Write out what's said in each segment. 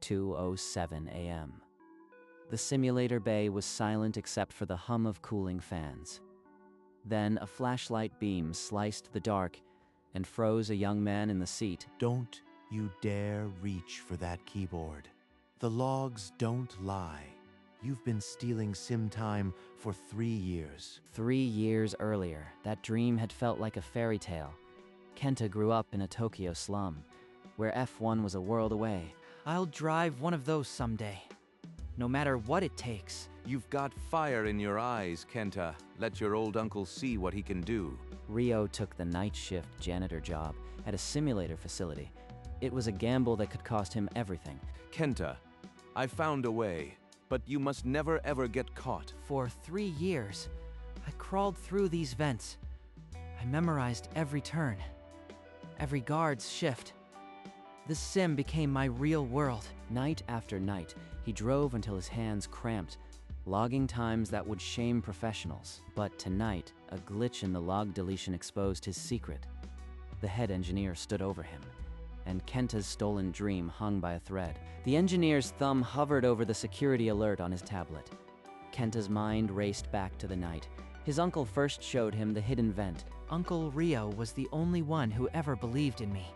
2:07 a.m. The simulator bay was silent except for the hum of cooling fans. Then a flashlight beam sliced the dark and froze a young man in the seat. Don't you dare reach for that keyboard. The logs don't lie. You've been stealing sim time for 3 years. 3 years earlier, that dream had felt like a fairy tale. Kenta grew up in a Tokyo slum, where F1 was a world away. I'll drive one of those someday, no matter what it takes. You've got fire in your eyes, Kenta. Let your old uncle see what he can do. Rio took the night shift janitor job at a simulator facility. It was a gamble that could cost him everything. Kenta, I found a way, but you must never ever get caught. For 3 years, I crawled through these vents. I memorized every turn, every guard's shift. This sim became my real world. Night after night, he drove until his hands cramped, logging times that would shame professionals. But tonight, a glitch in the log deletion exposed his secret. The head engineer stood over him, and Kenta's stolen dream hung by a thread. The engineer's thumb hovered over the security alert on his tablet. Kenta's mind raced back to the night. His uncle first showed him the hidden vent. Uncle Rio was the only one who ever believed in me.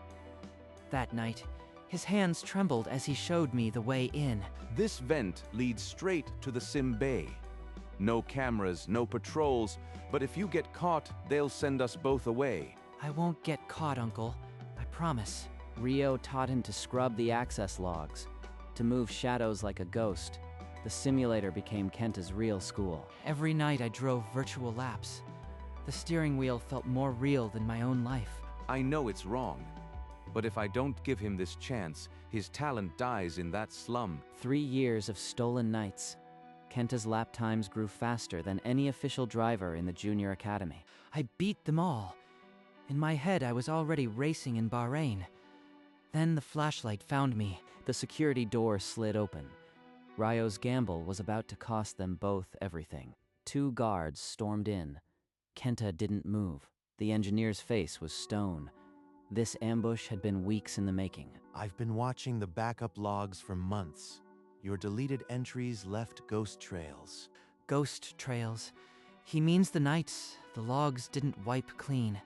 That night, his hands trembled as he showed me the way in. This vent leads straight to the sim bay. No cameras, no patrols, but if you get caught, they'll send us both away. I won't get caught, Uncle. I promise. Rio taught him to scrub the access logs, to move shadows like a ghost. The simulator became Kenta's real school. Every night I drove virtual laps. The steering wheel felt more real than my own life. I know it's wrong, but if I don't give him this chance, his talent dies in that slum. 3 years of stolen nights. Kenta's lap times grew faster than any official driver in the junior academy. I beat them all. In my head, I was already racing in Bahrain. Then the flashlight found me. The security door slid open. Ryo's gamble was about to cost them both everything. 2 guards stormed in. Kenta didn't move. The engineer's face was stone. This ambush had been weeks in the making. I've been watching the backup logs for months. Your deleted entries left ghost trails. Ghost trails. He means the nights the logs didn't wipe clean.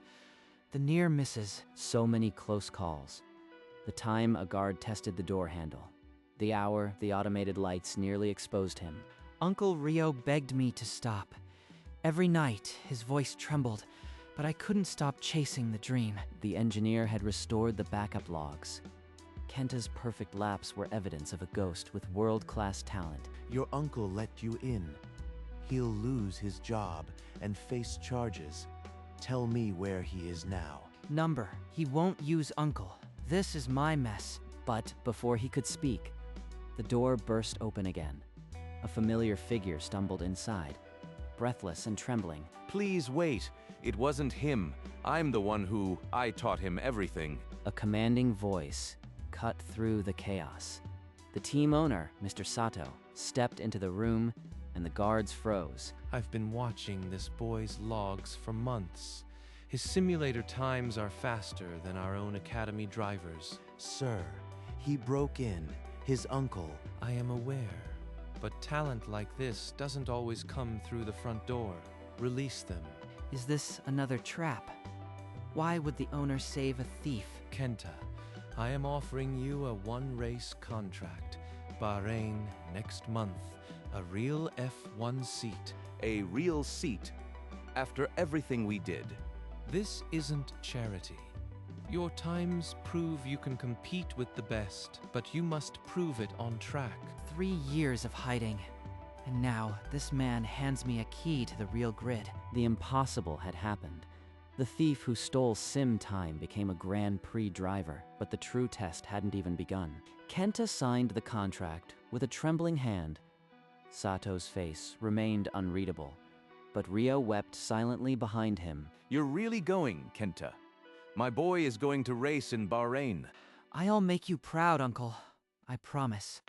The near misses. So many close calls. The time a guard tested the door handle. The hour the automated lights nearly exposed him. Uncle Rio begged me to stop. Every night, his voice trembled, but I couldn't stop chasing the dream. The engineer had restored the backup logs. Kenta's perfect laps were evidence of a ghost with world-class talent. Your uncle let you in. He'll lose his job and face charges. Tell me where he is now. Number. He won't use Uncle. This is my mess. But before he could speak, the door burst open again. A familiar figure stumbled inside, breathless and trembling. Please wait. It wasn't him. I'm the one who I taught him everything. A commanding voice cut through the chaos. The team owner, Mr. Sato, stepped into the room and the guards froze. I've been watching this boy's logs for months. His simulator times are faster than our own academy drivers. Sir, he broke in. His uncle. I am aware, but talent like this doesn't always come through the front door. Release them. Is this another trap? Why would the owner save a thief? Kenta, I am offering you a 1-race contract. Bahrain next month. A real F1 seat. A real seat. After everything we did. This isn't charity. Your times prove you can compete with the best, but you must prove it on track. 3 years of hiding. And now, this man hands me a key to the real grid. The impossible had happened. The thief who stole sim time became a Grand Prix driver, but the true test hadn't even begun. Kenta signed the contract with a trembling hand. Sato's face remained unreadable, but Rio wept silently behind him. You're really going, Kenta. My boy is going to race in Bahrain. I'll make you proud, Uncle. I promise.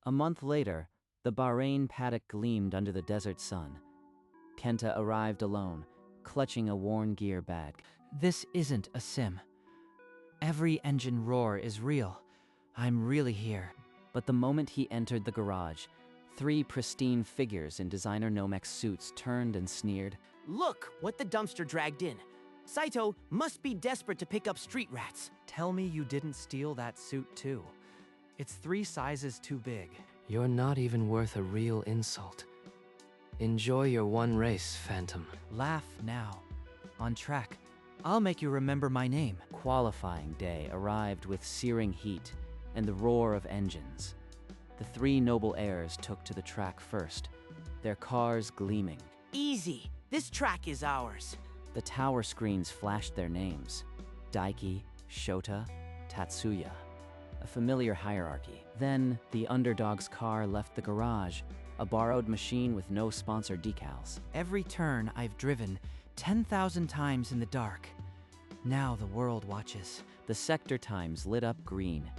A month later, the Bahrain paddock gleamed under the desert sun. Kenta arrived alone, clutching a worn gear bag. This isn't a sim. Every engine roar is real. I'm really here. But the moment he entered the garage, 3 pristine figures in designer Nomex suits turned and sneered. Look what the dumpster dragged in. Saito must be desperate to pick up street rats. Tell me you didn't steal that suit too. It's 3 sizes too big. You're not even worth a real insult. Enjoy your one race, Phantom. Laugh now. On track. I'll make you remember my name. Qualifying day arrived with searing heat and the roar of engines. The 3 noble heirs took to the track first, their cars gleaming. Easy. This track is ours. The tower screens flashed their names: Daiki, Shota, Tatsuya. A familiar hierarchy. Then, the underdog's car left the garage, a borrowed machine with no sponsor decals. Every turn I've driven 10,000 times in the dark. Now the world watches. The sector times lit up green.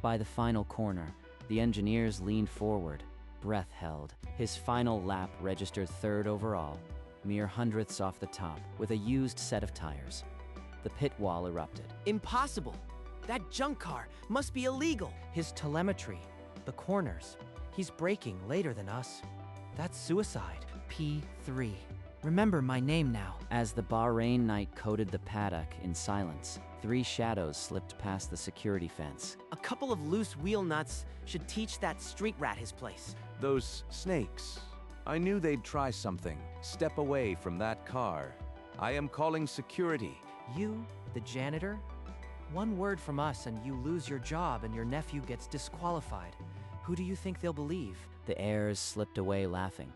By the final corner, the engineers leaned forward, breath held. His final lap registered 3rd overall, mere hundredths off the top, with a used set of tires. The pit wall erupted. Impossible. That junk car must be illegal. His telemetry, the corners. He's braking later than us. That's suicide. P3. Remember my name now. As the Bahrain night coated the paddock in silence, 3 shadows slipped past the security fence. A couple of loose wheel nuts should teach that street rat his place. Those snakes. I knew they'd try something. Step away from that car. I am calling security. You, the janitor? One word from us and you lose your job and your nephew gets disqualified. Who do you think they'll believe? The heirs slipped away laughing,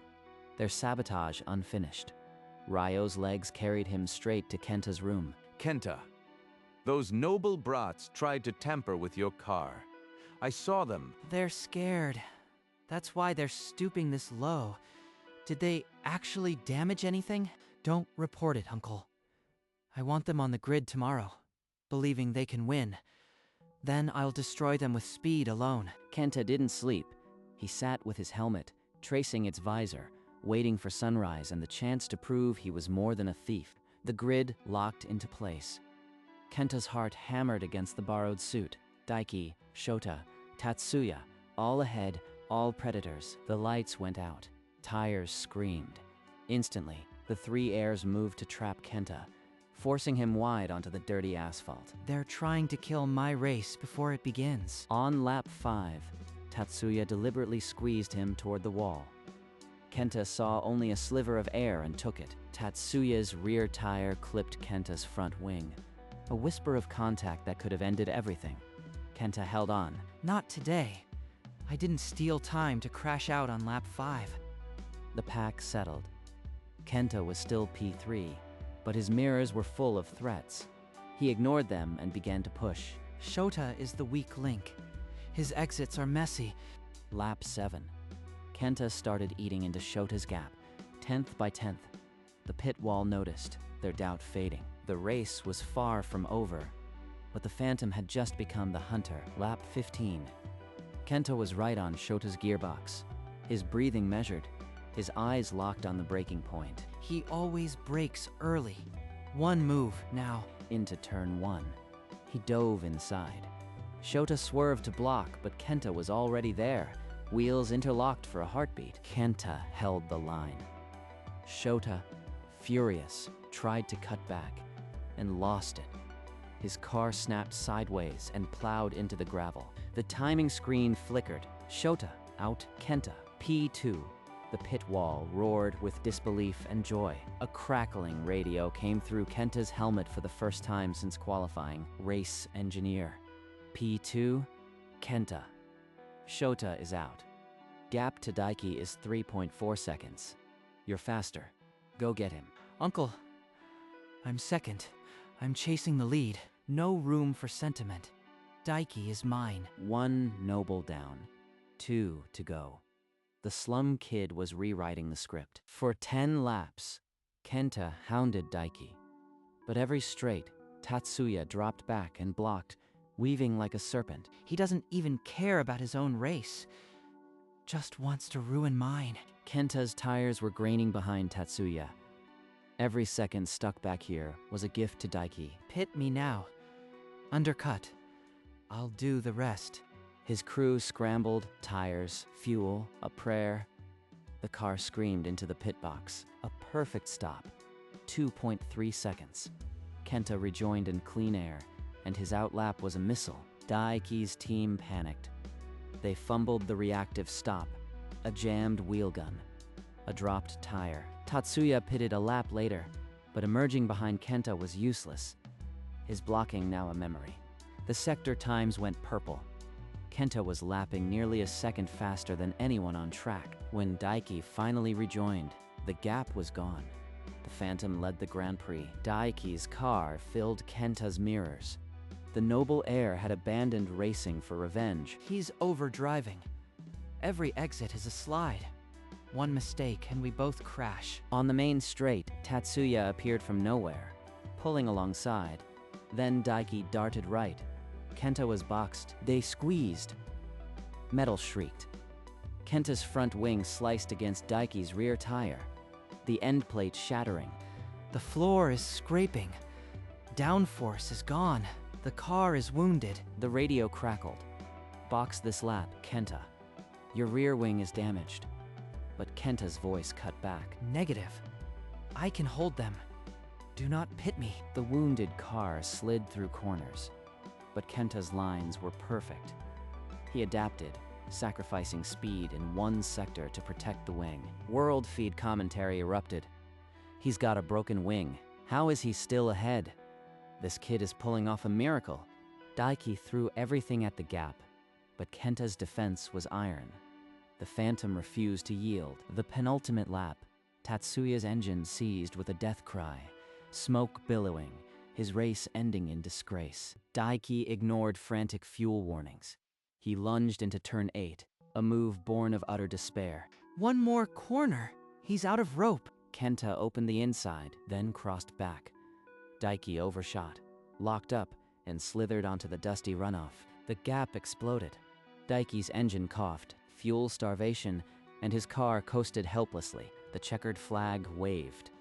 their sabotage unfinished. Ryo's legs carried him straight to Kenta's room. Kenta, those noble brats tried to tamper with your car. I saw them. They're scared. That's why they're stooping this low. Did they actually damage anything? Don't report it, Uncle. I want them on the grid tomorrow, believing they can win. Then I'll destroy them with speed alone. Kenta didn't sleep. He sat with his helmet, tracing its visor, waiting for sunrise and the chance to prove he was more than a thief. The grid locked into place. Kenta's heart hammered against the borrowed suit. Daiki, Shota, Tatsuya, all ahead, all predators. The lights went out. Tires screamed. Instantly, the 3 heirs moved to trap Kenta, forcing him wide onto the dirty asphalt. They're trying to kill my race before it begins. On lap 5, Tatsuya deliberately squeezed him toward the wall. Kenta saw only a sliver of air and took it. Tatsuya's rear tire clipped Kenta's front wing. A whisper of contact that could have ended everything. Kenta held on. Not today. I didn't steal time to crash out on lap 5. The pack settled. Kenta was still P3, but his mirrors were full of threats. He ignored them and began to push. Shota is the weak link. His exits are messy. Lap 7. Kenta started eating into Shota's gap, 10th by 10th. The pit wall noticed, their doubt fading. The race was far from over, but the Phantom had just become the hunter. Lap 15. Kenta was right on Shota's gearbox, his breathing measured, his eyes locked on the braking point. He always brakes early. One move now. Into turn 1. He dove inside. Shota swerved to block, but Kenta was already there, wheels interlocked for a heartbeat. Kenta held the line. Shota, furious, tried to cut back and lost it. His car snapped sideways and plowed into the gravel. The timing screen flickered. Shota out, Kenta. P2. The pit wall roared with disbelief and joy. A crackling radio came through Kenta's helmet for the first time since qualifying. Race engineer. P2, Kenta. Shota is out. Gap to Daiki is 3.4 seconds. You're faster. Go get him. Uncle, I'm second. I'm chasing the lead. No room for sentiment. Daiki is mine. 1 noble down. 2 to go. The Slum Kid was rewriting the script. For 10 laps, Kenta hounded Daiki. But every straight, Tatsuya dropped back and blocked, weaving like a serpent. He doesn't even care about his own race. Just wants to ruin mine. Kenta's tires were graining behind Tatsuya. Every second stuck back here was a gift to Daiki. Pit me now. Undercut. I'll do the rest. His crew scrambled, tires, fuel, a prayer. The car screamed into the pit box. A perfect stop. 2.3 seconds. Kenta rejoined in clean air, and his outlap was a missile. Daiki's team panicked. They fumbled the reactive stop, a jammed wheel gun, a dropped tire. Tatsuya pitted a lap later, but emerging behind Kenta was useless. His blocking now a memory. The sector times went purple. Kenta was lapping nearly a second faster than anyone on track. When Daiki finally rejoined, the gap was gone. The Phantom led the Grand Prix. Daiki's car filled Kenta's mirrors. The noble heir had abandoned racing for revenge. He's overdriving. Every exit is a slide. One mistake and we both crash. On the main straight, Tatsuya appeared from nowhere, pulling alongside. Then Daiki darted right. Kenta was boxed. They squeezed. Metal shrieked. Kenta's front wing sliced against Daiki's rear tire, the end plate shattering. The floor is scraping. Downforce is gone. The car is wounded. The radio crackled. Box this lap, Kenta. Your rear wing is damaged. But Kenta's voice cut back. Negative. I can hold them. Do not pit me. The wounded car slid through corners, but Kenta's lines were perfect. He adapted, sacrificing speed in one sector to protect the wing. World feed commentary erupted. He's got a broken wing. How is he still ahead? This kid is pulling off a miracle. Daiki threw everything at the gap, but Kenta's defense was iron. The Phantom refused to yield. The penultimate lap, Tatsuya's engine seized with a death cry, smoke billowing, his race ending in disgrace. Daiki ignored frantic fuel warnings. He lunged into turn 8, a move born of utter despair. One more corner. He's out of rope. Kenta opened the inside, then crossed back. Daiki overshot, locked up, and slithered onto the dusty runoff. The gap exploded. Daiki's engine coughed, fuel starvation, and his car coasted helplessly. The checkered flag waved.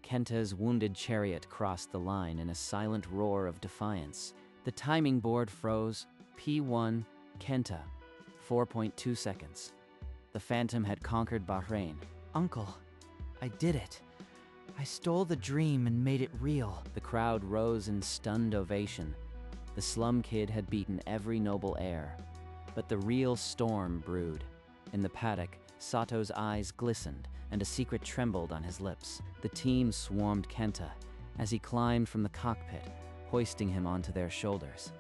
Kenta's wounded chariot crossed the line in a silent roar of defiance. The timing board froze. P1, Kenta, 4.2 seconds. The Phantom had conquered Bahrain. Uncle, I did it. I stole the dream and made it real. The crowd rose in stunned ovation. The Slum Kid had beaten every noble heir. But the real storm brewed. In the paddock, Sato's eyes glistened, and a secret trembled on his lips. The team swarmed Kenta as he climbed from the cockpit, hoisting him onto their shoulders.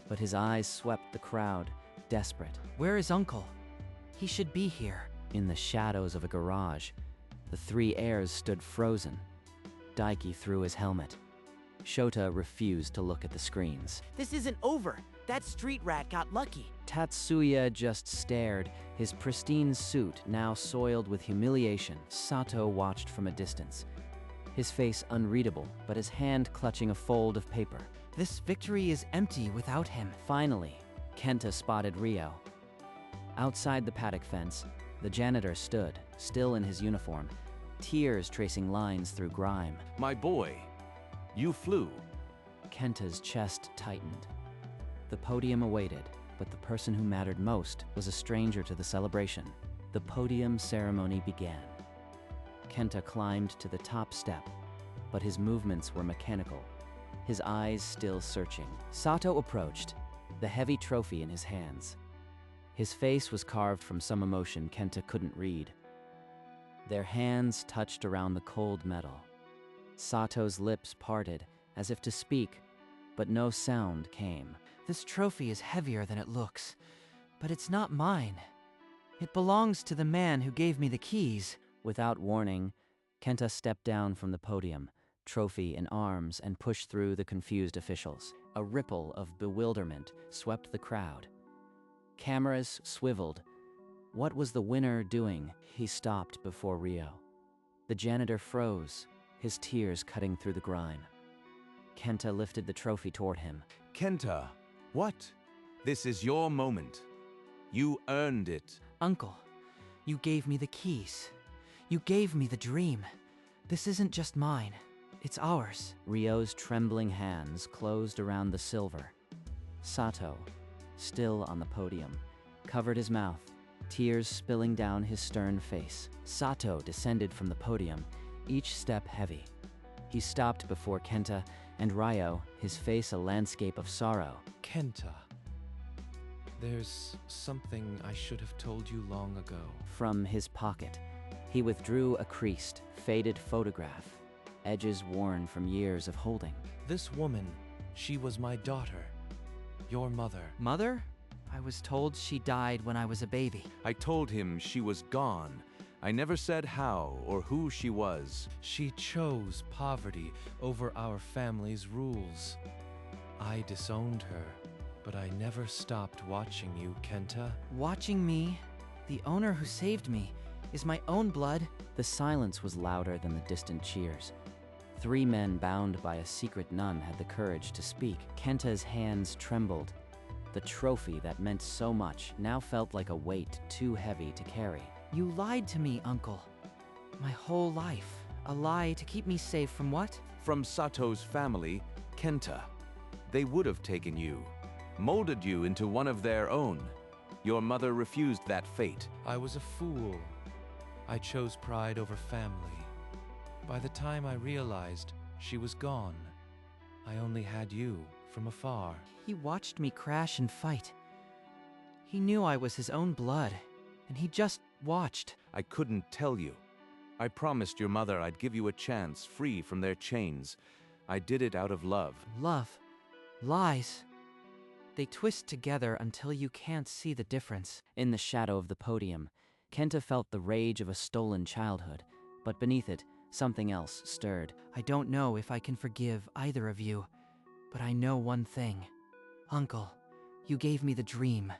But his eyes swept the crowd, desperate. Where is Uncle? He should be here. In the shadows of a garage, the three heirs stood frozen. Daiki threw his helmet. Shota refused to look at the screens. This isn't over. That street rat got lucky. Tatsuya just stared, his pristine suit now soiled with humiliation. Sato watched from a distance, his face unreadable, but his hand clutching a fold of paper. This victory is empty without him. Finally, Kenta spotted Ryo. Outside the paddock fence, the janitor stood, still in his uniform, tears tracing lines through grime. My boy, you flew. Kenta's chest tightened. The podium awaited, but the person who mattered most was a stranger to the celebration. The podium ceremony began. Kenta climbed to the top step, but his movements were mechanical, his eyes still searching. Sato approached, the heavy trophy in his hands. His face was carved from some emotion Kenta couldn't read. Their hands touched around the cold metal. Sato's lips parted, as if to speak, but no sound came. This trophy is heavier than it looks, but it's not mine. It belongs to the man who gave me the keys. Without warning, Kenta stepped down from the podium, trophy in arms, and pushed through the confused officials. A ripple of bewilderment swept the crowd. Cameras swiveled. What was the winner doing? He stopped before Ryo. The janitor froze, his tears cutting through the grime. Kenta lifted the trophy toward him. Kenta, what? This is your moment. You earned it. Uncle, you gave me the keys. You gave me the dream. This isn't just mine. It's ours. Ryo's trembling hands closed around the silver. Sato, still on the podium, covered his mouth, tears spilling down his stern face. Sato descended from the podium, each step heavy. He stopped before Kenta and Ryo, his face a landscape of sorrow. Kenta, there's something I should have told you long ago. From his pocket, he withdrew a creased, faded photograph, edges worn from years of holding. This woman, she was my daughter, your mother. Mother? I was told she died when I was a baby. I told him she was gone. I never said how or who she was. She chose poverty over our family's rules. I disowned her, but I never stopped watching you, Kenta. Watching me, the owner who saved me, is my own blood. The silence was louder than the distant cheers. 3 men bound by a secret nun had the courage to speak. Kenta's hands trembled. The trophy that meant so much now felt like a weight too heavy to carry. You lied to me, Uncle. My whole life. A lie to keep me safe from what? From Sato's family, Kenta. They would have taken you, molded you into one of their own. Your mother refused that fate. I was a fool. I chose pride over family. By the time I realized she was gone, I only had you from afar. He watched me crash and fight. He knew I was his own blood, and he just watched. I couldn't tell you. I promised your mother I'd give you a chance free from their chains. I did it out of love. Love. Lies. They twist together until you can't see the difference. In the shadow of the podium, Kenta felt the rage of a stolen childhood, but beneath it, something else stirred. I don't know if I can forgive either of you, but I know one thing. Uncle, you gave me the dream.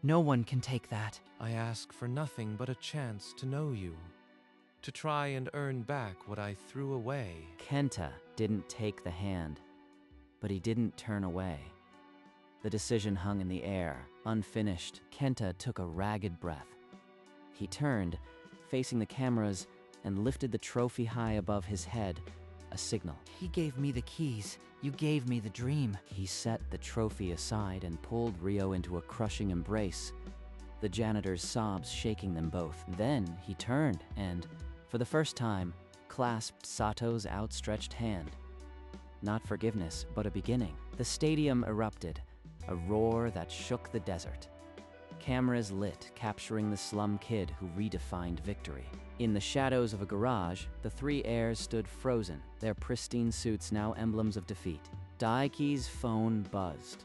No one can take that. I ask for nothing but a chance to know you, to try and earn back what I threw away. Kenta didn't take the hand, but he didn't turn away. The decision hung in the air, unfinished. Kenta took a ragged breath. He turned, facing the cameras, and lifted the trophy high above his head, a signal. He gave me the keys. You gave me the dream. He set the trophy aside and pulled Ryo into a crushing embrace, the janitor's sobs shaking them both. Then he turned and, for the first time, clasped Sato's outstretched hand. Not forgiveness, but a beginning. The stadium erupted, a roar that shook the desert. Cameras lit, capturing the slum kid who redefined victory. In the shadows of a garage, the 3 heirs stood frozen, their pristine suits now emblems of defeat. Daiki's phone buzzed.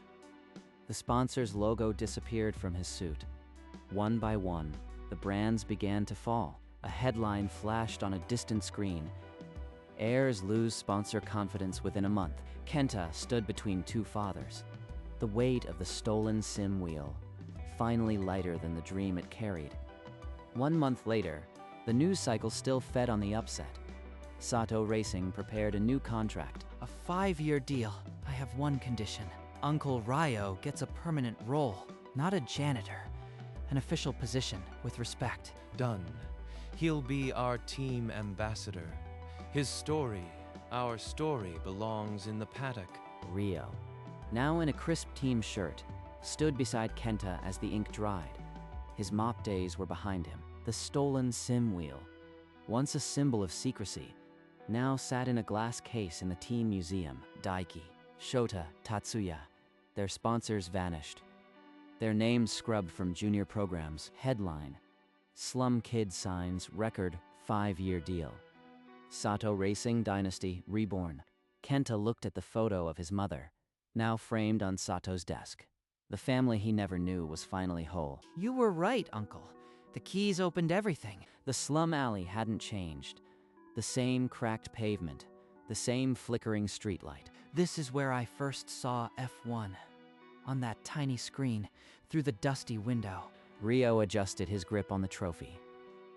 The sponsor's logo disappeared from his suit. One by one, the brands began to fall. A headline flashed on a distant screen. Heirs lose sponsor confidence within a month. Kenta stood between 2 fathers. The weight of the stolen sim wheel, finally lighter than the dream it carried. 1 month later, the news cycle still fed on the upset. Sato Racing prepared a new contract. A 5-year deal. I have one condition. Uncle Ryo gets a permanent role, not a janitor. An official position, with respect. Done. He'll be our team ambassador. His story, our story, belongs in the paddock. Ryo, now in a crisp team shirt, stood beside Kenta as the ink dried. His mop days were behind him. The stolen sim wheel, once a symbol of secrecy, now sat in a glass case in the team museum. Daiki, Shota, Tatsuya, their sponsors vanished. Their names scrubbed from junior programs. Headline: Slum Kid signs record 5-year deal. Sato Racing Dynasty reborn. Kenta looked at the photo of his mother, now framed on Sato's desk. The family he never knew was finally whole. You were right, Uncle. The keys opened everything. The slum alley hadn't changed. The same cracked pavement, the same flickering streetlight. This is where I first saw F1. On that tiny screen, through the dusty window. Ryo adjusted his grip on the trophy,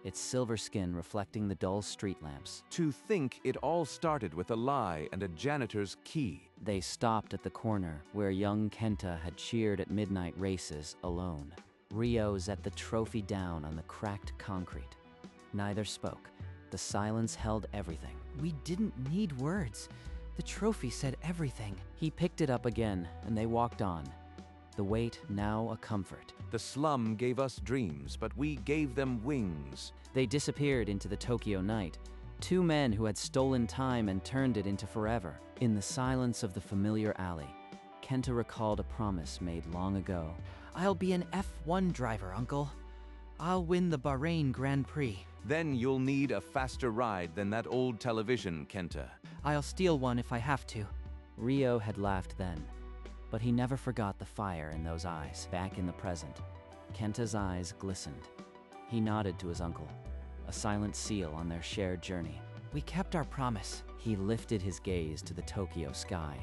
its silver skin reflecting the dull street lamps. To think it all started with a lie and a janitor's key. They stopped at the corner where young Kenta had cheered at midnight races alone. Ryo set the trophy down on the cracked concrete. Neither spoke. The silence held everything. We didn't need words. The trophy said everything. He picked it up again, and they walked on. the weight now a comfort. The slum gave us dreams, but we gave them wings. They disappeared into the Tokyo night, two men who had stolen time and turned it into forever. In the silence of the familiar alley, Kenta recalled a promise made long ago. I'll be an F1 driver, Uncle. I'll win the Bahrain Grand Prix. Then you'll need a faster ride than that old television, Kenta. I'll steal one if I have to. Rio had laughed then, but he never forgot the fire in those eyes. Back in the present, Kenta's eyes glistened. He nodded to his uncle, a silent seal on their shared journey. We kept our promise. He lifted his gaze to the Tokyo sky,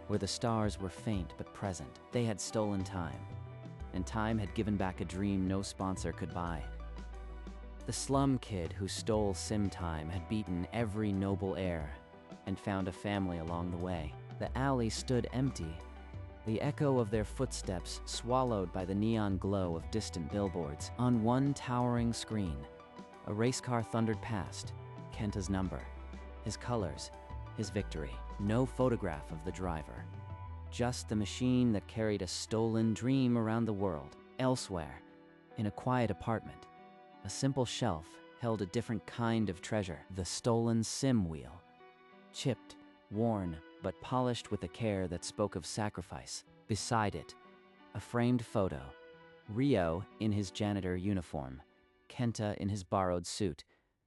where the stars were faint but present. They had stolen time, and time had given back a dream no sponsor could buy. The slum kid who stole sim time had beaten every noble heir and found a family along the way. The alley stood empty, the echo of their footsteps swallowed by the neon glow of distant billboards. On one towering screen, a race car thundered past, Kenta's number, his colors, his victory. No photograph of the driver, just the machine that carried a stolen dream around the world. Elsewhere, in a quiet apartment, a simple shelf held a different kind of treasure, the stolen sim wheel. Chipped, worn, but polished with a care that spoke of sacrifice. Beside it, a framed photo. Rio in his janitor uniform, Kenta in his borrowed suit,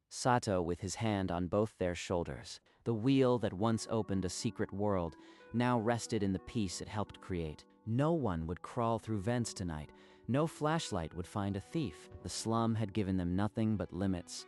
Sato with his hand on both their shoulders. The wheel that once opened a secret world now rested in the peace it helped create. No one would crawl through vents tonight. No flashlight would find a thief. The slum had given them nothing but limits.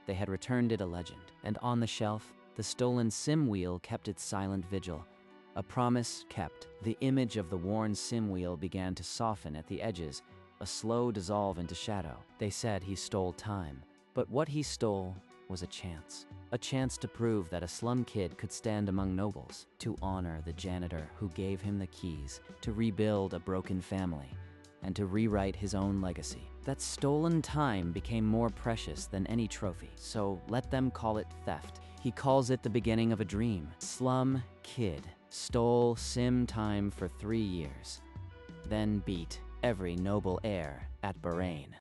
They had returned it a legend. And on the shelf, the stolen sim wheel kept its silent vigil. A promise kept. The image of the worn sim wheel began to soften at the edges, a slow dissolve into shadow. They said he stole time, but what he stole was a chance. A chance to prove that a slum kid could stand among nobles, to honor the janitor who gave him the keys, to rebuild a broken family, and to rewrite his own legacy. That stolen time became more precious than any trophy, so let them call it theft. He calls it the beginning of a dream. Slum kid stole sim time for 3 years, then beat every noble heir at Bahrain.